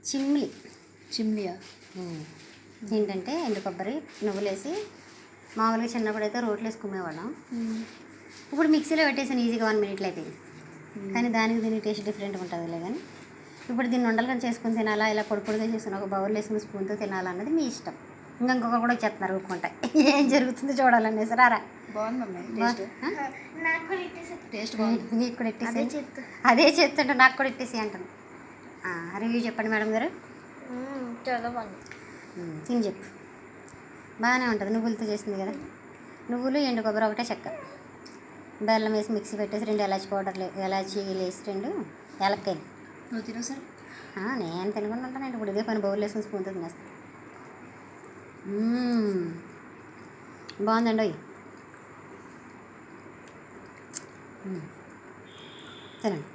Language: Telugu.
చిమ్లియా ఏంటంటే ఎండు కొబ్బరి నువ్వులేసి మామూలుగా చిన్నప్పుడు అయితే రోట్లు వేసుకునేవాళ్ళం. ఇప్పుడు మిక్సీలో పెట్టేసాను ఈజీగా 1 minute అవుతుంది. కానీ దానికి దీనికి టేస్ట్ డిఫరెంట్గా ఉంటుందిలే. కానీ ఇప్పుడు దీన్ని ఉండలుగా చేసుకుని తినాలా, ఇలా పొడి పొడిగా చేసుకుని ఒక బౌల్ వేసుకుని స్పూన్తో తినాలన్నది మీ ఇష్టం. ఇంకొకరు కూడా వచ్చేస్తున్నారు ఊరుకుంటాయి. ఏం జరుగుతుందో చూడాలనేసి రారా. నీకు కూడా ఇట్టేసి అదే చేస్తుంటే నాకు కూడా ఇట్టేసి అంటాను. రివ్యూ చెప్పండి మేడం గారు. చాలా బాగుంది. తిని చెప్పు. బాగానే ఉంటుంది, నువ్వులతో చేసింది కదా. నువ్వులు ఎండు కొబ్బరి ఒకటే చెక్క, బెల్లం వేసి మిక్సీ పెట్టేసి 2 ఎలాచి పౌడర్లు ఎలాచీలు వేసి 2 ఏలక్కాయలు. నువ్వు తినవు సార్? నేను తినకుండా ఉంటాను. ఇప్పుడు ఇదే పని బౌల్ వేసుకుని స్పూన్తో తినేస్తాను. బాగుందండి. తినండి.